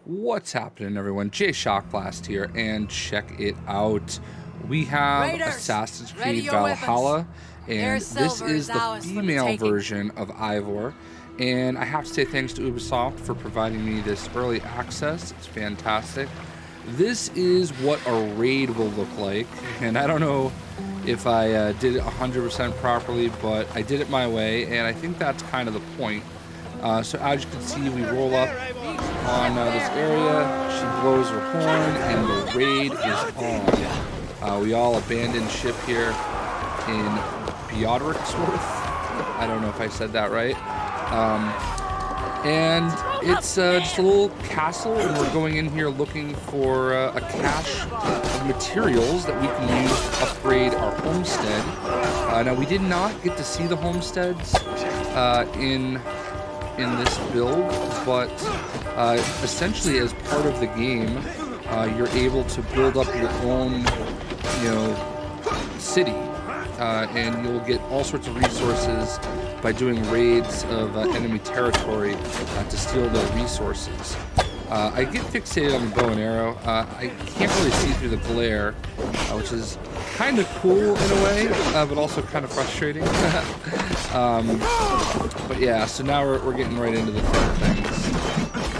What's happening, everyone? JayShockblast here, and check it out. We have Raiders, Assassin's ready Creed your Valhalla, and Their this silver is is the ours for the female taking. version of Ivor. And I have to say thanks to Ubisoft for providing me this early access. It's fantastic. This is what a raid will look like, and I don't know if I did it 100% properly, but I did it my way, and I think that's kind of the point. So as you can see, we roll up on this area, she blows her horn, and the raid is on. We all abandon ship here in Beodericsworth. I don't know if I said that right. And it's just a little castle, and we're going in here looking for a cache of materials that we can use to upgrade our homestead. Now, we did not get to see the homesteads in this build, but essentially as part of the game, you're able to build up your own, city, and you'll get all sorts of resources by doing raids of enemy territory to steal their resources. I get fixated on the bow and arrow. I can't really see through the glare, which is kind of cool in a way, but also kind of frustrating. But yeah, so now we're getting right into the thick of things.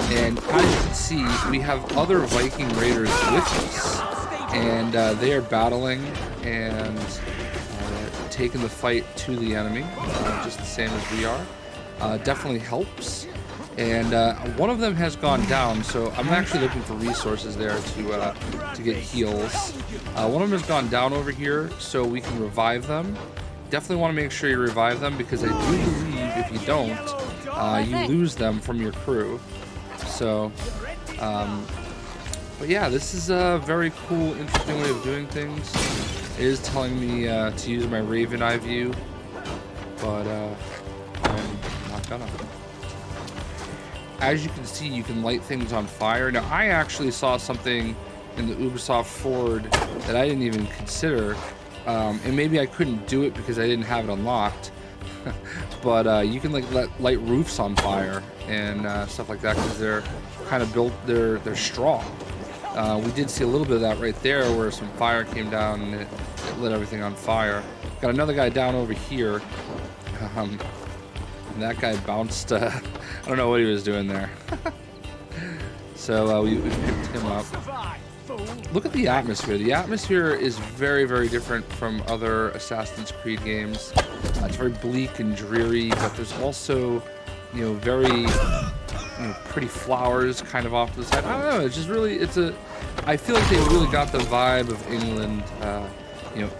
And as you can see, we have other Viking raiders with us, and they are battling and taking the fight to the enemy, just the same as we are. Definitely helps. And one of them has gone down, so I'm actually looking for resources there to get heals. One of them has gone down over here, so we can revive them. Definitely want to make sure you revive them, because I do believe if you don't, you lose them from your crew. So, but yeah, this is a very cool, interesting way of doing things. It is telling me to use my Raven Eye view, but I'm not gonna. As you can see, you can light things on fire. Now, I actually saw something in the Ubisoft Forward that I didn't even consider, and maybe I couldn't do it because I didn't have it unlocked. But you can light roofs on fire and stuff like that, because they're kind of built. They're straw. We did see a little bit of that right there, where some fire came down and it lit everything on fire. Got another guy down over here. And that guy bounced. I don't know what he was doing there. So we picked him up. Look at the atmosphere. The atmosphere is very, very different from other Assassin's Creed games. It's very bleak and dreary, but there's also, very, pretty flowers kind of off to the side. I don't know. It's just really, I feel like they really got the vibe of England,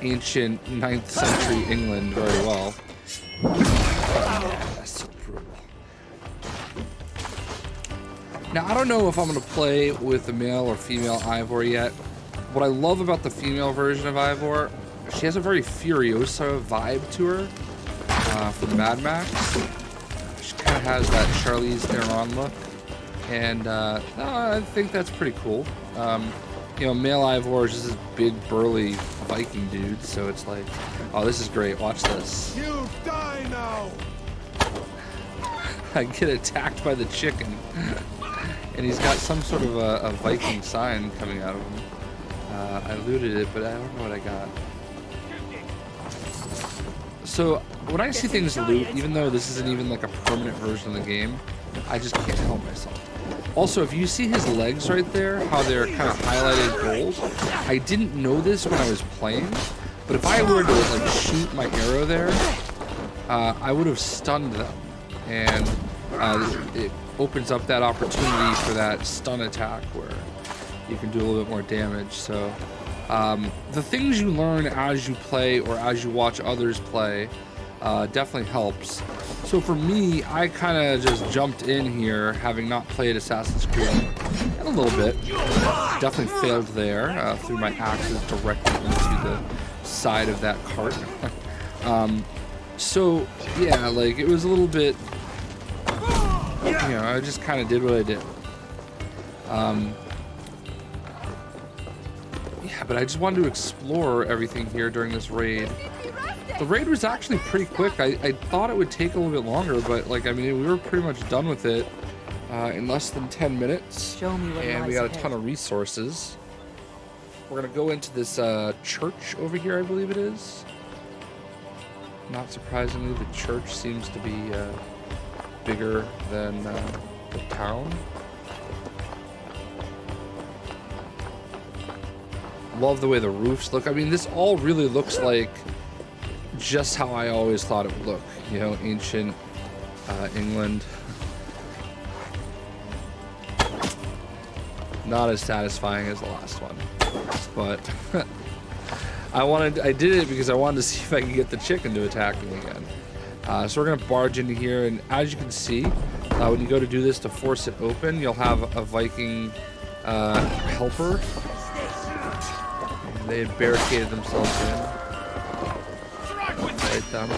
ancient 9th century England very well. That's so brutal. Now, I don't know if I'm going to play with the male or female Ivor yet. What I love about the female version of Ivor, she has a very Furiosa vibe to her from Mad Max. She kind of has that Charlize Theron look. And I think that's pretty cool. Male Ivor is just this big, burly Viking dude, so it's like, oh, this is great. Watch this. You die now. I get attacked by the chicken, and he's got some sort of a Viking sign coming out of him. I looted it, but I don't know what I got. So when I see things loot, even though this isn't even like a permanent version of the game, I just can't help myself. Also, if you see his legs right there, how they're kind of highlighted gold, I didn't know this when I was playing, but if I were to shoot my arrow there, I would have stunned them, and it opens up that opportunity for that stun attack where you can do a little bit more damage. So the things you learn as you play or as you watch others play definitely helps. So for me, I kind of just jumped in here, having not played Assassin's Creed a little bit. Definitely failed there, threw my axes directly into the side of that cart. So yeah, it was a little bit, I just kind of did what I did. Yeah, but I just wanted to explore everything here during this raid. The raid was actually pretty quick. I thought it would take a little bit longer, but we were pretty much done with it in less than 10 minutes. Show me what and we lies got a ahead. ton of resources. We're gonna go into this church over here, I believe it is. Not surprisingly, the church seems to be bigger than the town. Love the way the roofs look. I mean, this all really looks like just how I always thought it would look. You know, ancient England. Not as satisfying as the last one, but I did it because I wanted to see if I could get the chicken to attack me again. So we're gonna barge into here, and as you can see, when you go to do this to force it open, you'll have a Viking helper. They had barricaded themselves in. Fight them.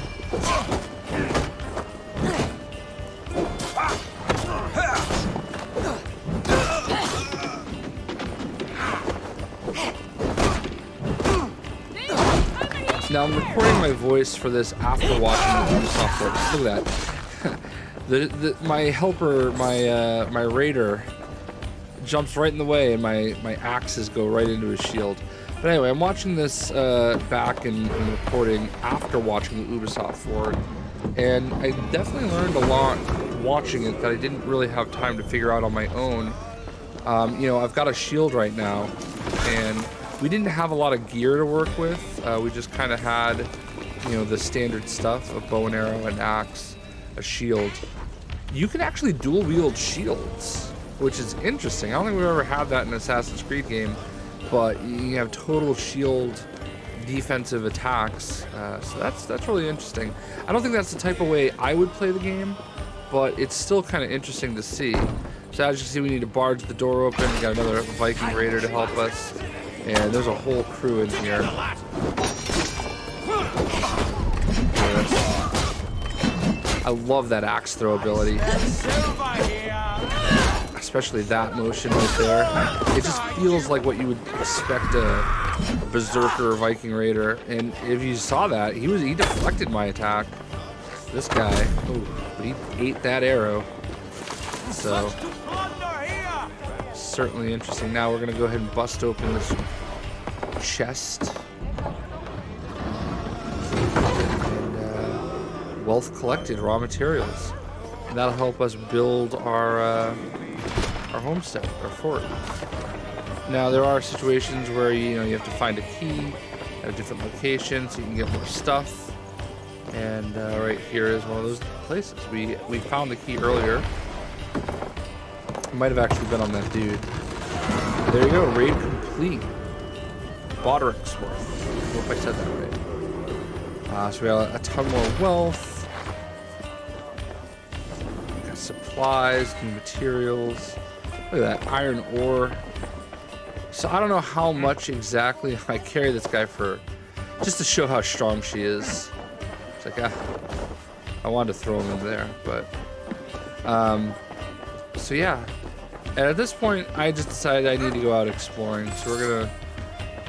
Now I'm recording my voice for this after watching the Ubisoft work. Look at that. My helper, my raider, jumps right in the way, and my axes go right into his shield. But anyway, I'm watching this back and recording after watching the Ubisoft Forward, and I definitely learned a lot watching it that I didn't really have time to figure out on my own. You know, I've got a shield right now, and we didn't have a lot of gear to work with. We just kind of had, you know, the standard stuff, a bow and arrow, an axe, a shield. You can actually dual wield shields, which is interesting. I don't think we've ever had that in an Assassin's Creed game. But you have total shield defensive attacks, so that's really interesting. I don't think that's the type of way I would play the game, but it's still kind of interesting to see. So as you see, we need to barge the door open. We got another Viking raider to help us, and there's a whole crew in here. I love that axe throw ability. Especially that motion right there. It just feels like what you would expect a berserker Viking raider. And if you saw that, he deflected my attack. This guy, but he ate that arrow. So certainly interesting. Now we're gonna go ahead and bust open this chest. And wealth collected, raw materials. And that'll help us build our homestead, our fort. Now there are situations where you have to find a key at a different location so you can get more stuff. And right here is one of those places. We found the key earlier. It might have actually been on that dude. There you go, raid complete. Beodericsworth. Hope I said that right. So we got a ton more wealth. We got supplies, new materials. Look at that, iron ore. So I don't know how much exactly I carry this guy for, just to show how strong she is. It's like, I wanted to throw him in there, but, so yeah. And at this point, I just decided I need to go out exploring. So we're gonna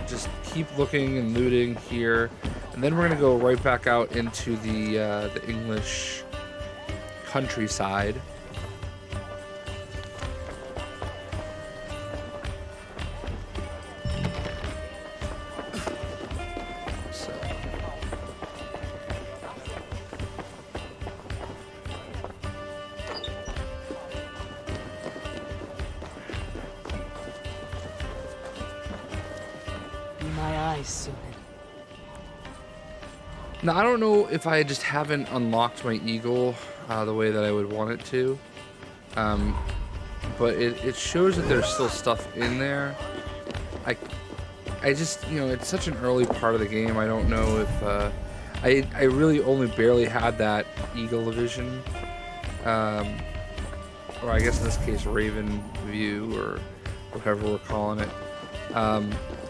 just keep looking and looting here. And then we're gonna go right back out into the English countryside. Now, I don't know if I just haven't unlocked my eagle the way that I would want it to. But it shows that there's still stuff in there. I just, it's such an early part of the game. I don't know if... I really only barely had that eagle vision. Or I guess in this case, Raven view, or whatever we're calling it.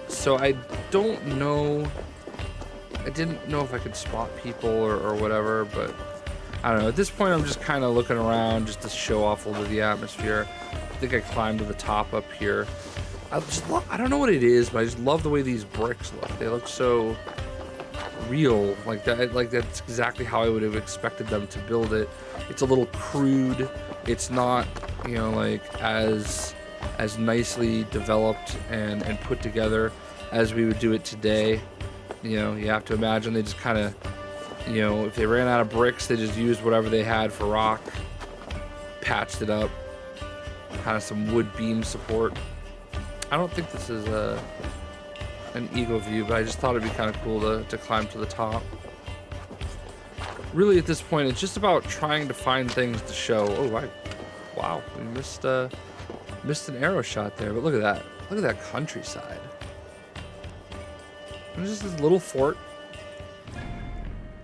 So I don't know... I didn't know if I could spot people or whatever, but I don't know. At this point, I'm just kind of looking around just to show off a little bit of the atmosphere. I think I climbed to the top up here. I don't know what it is, but I just love the way these bricks look. They look so real, like that. Like that's exactly how I would have expected them to build it. It's a little crude. It's not you know, like as nicely developed and put together as we would do it today. You know, you have to imagine they just kind of, you know, if they ran out of bricks, they just used whatever they had for rock, patched it up, kind of some wood beam support. I don't think this is an eagle view, but I just thought it'd be kind of cool to climb to the top. Really, at this point, it's just about trying to find things to show. Oh, wow, we missed an arrow shot there, but look at that. Look at that countryside. There's just this little fort.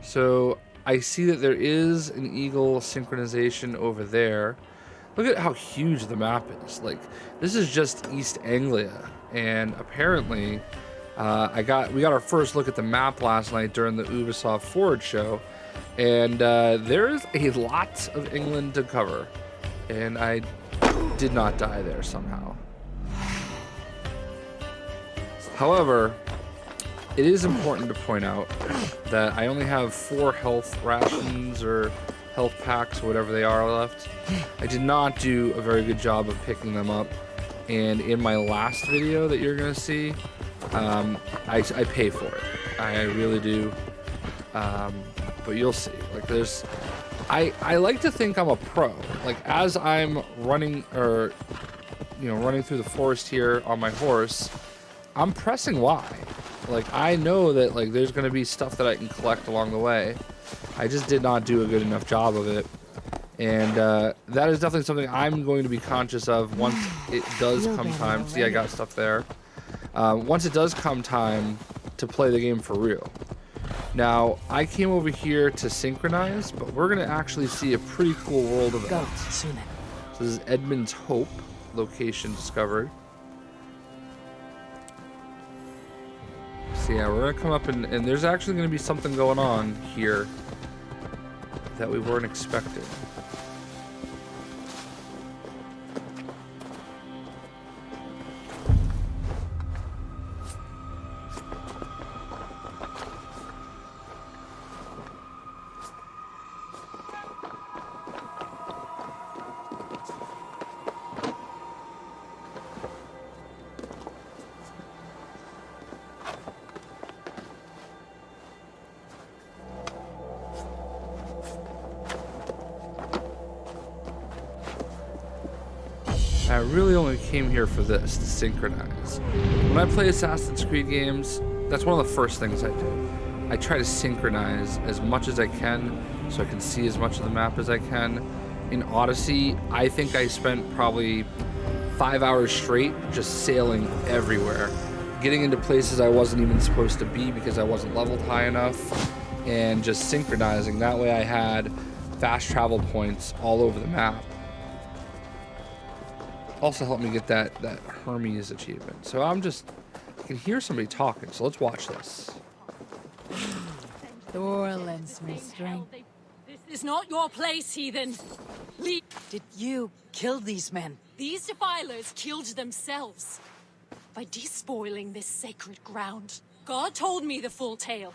So I see that there is an eagle synchronization over there. Look at how huge the map is. Like, this is just East Anglia, and apparently, we got our first look at the map last night during the Ubisoft Forward show, and there's a lot of England to cover, and I did not die there somehow. However, it is important to point out that I only have 4 health rations or health packs or whatever they are left. I did not do a very good job of picking them up, and in my last video that you're gonna see, I pay for it. I really do. But you'll see. Like, I like to think I'm a pro. Like, as I'm running, or running through the forest here on my horse, I'm pressing Y. Like, I know that, like, there's gonna be stuff that I can collect along the way. I just did not do a good enough job of it, and that is definitely something I'm going to be conscious of once it does come time. See, I got stuff there. Once it does come time to play the game for real. Now, I came over here to synchronize, but we're going to actually see a pretty cool world event. So this is Edmund's Hope, location discovered. So yeah, we're going to come up and there's actually going to be something going on here that we weren't expecting. I really only came here for this, to synchronize. When I play Assassin's Creed games, that's one of the first things I do. I try to synchronize as much as I can so I can see as much of the map as I can. In Odyssey, I think I spent probably 5 hours straight just sailing everywhere, getting into places I wasn't even supposed to be because I wasn't leveled high enough, and just synchronizing. That way I had fast travel points all over the map. Also helped me get that Hermes achievement. So I can hear somebody talking, so let's watch this. Thor lends me strength. This is not your place, heathen. Leave. Did you kill these men? These defilers killed themselves by despoiling this sacred ground. God told me the full tale.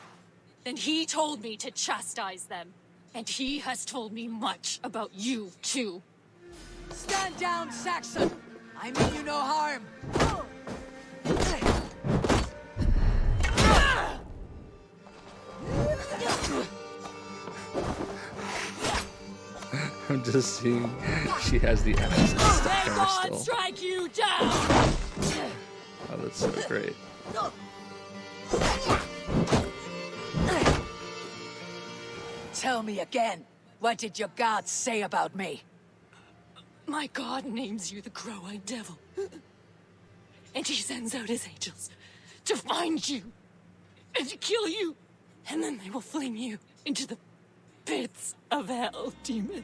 Then he told me to chastise them. And he has told me much about you, too. Stand down, Saxon! I mean you no harm! I'm just seeing she has the axe stuck May in her God still. strike you down! Oh, that's so great. Tell me again, what did your gods say about me? My God names you the Crow-Eyed Devil. And he sends out his angels to find you and to kill you. And then they will fling you into the pits of hell, demon.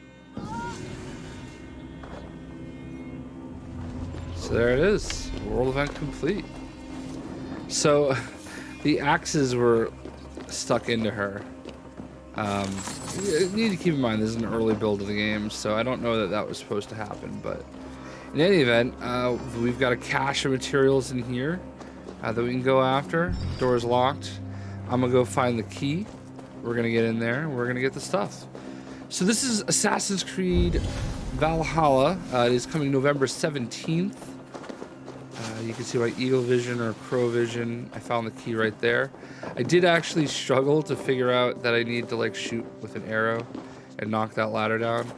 So there it is. World event complete. So the axes were stuck into her. You need to keep in mind this is an early build of the game, so I don't know that was supposed to happen, but in any event, we've got a cache of materials in here that we can go after. Door's locked. I'm gonna go find the key. We're gonna get in there and we're gonna get the stuff. So this is Assassin's Creed Valhalla. It is coming November 17th. You can see my Eagle Vision or Crow Vision. I found the key right there. I did actually struggle to figure out that I need to like shoot with an arrow and knock that ladder down.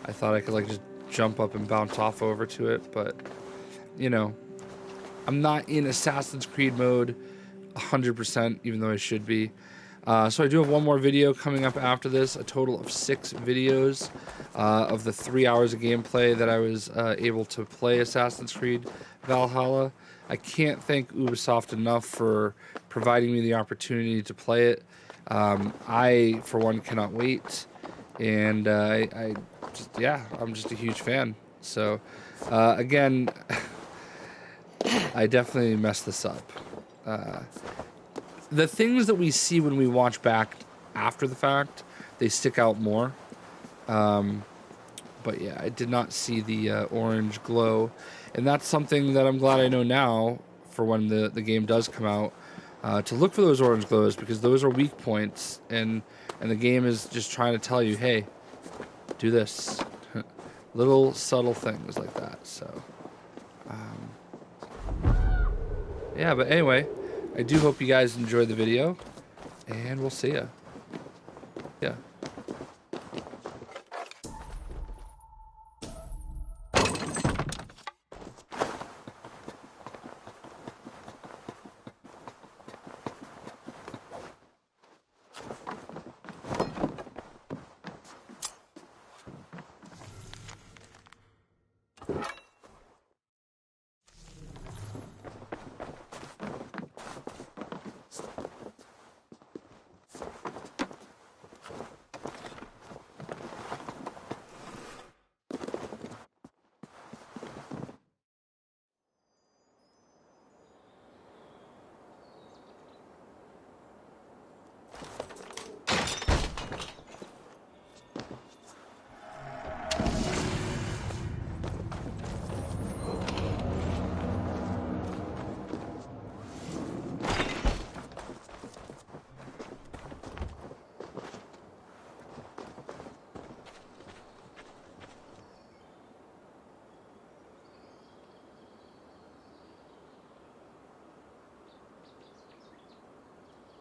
I thought I could like just jump up and bounce off over to it, but you know, I'm not in Assassin's Creed mode 100%, even though I should be. So I do have one more video coming up after this, a total of 6 videos of the 3 hours of gameplay that I was able to play Assassin's Creed Valhalla. I can't thank Ubisoft enough for providing me the opportunity to play it. I, for one, cannot wait, and I'm just a huge fan. So, again, I definitely messed this up. The things that we see when we watch back after the fact, they stick out more. But yeah, I did not see the orange glow, and that's something that I'm glad I know now for when the game does come out, to look for those orange glows, because those are weak points, and the game is just trying to tell you, hey, do this. Little subtle things like that. So yeah, but anyway, I do hope you guys enjoyed the video, and we'll see ya. Yeah.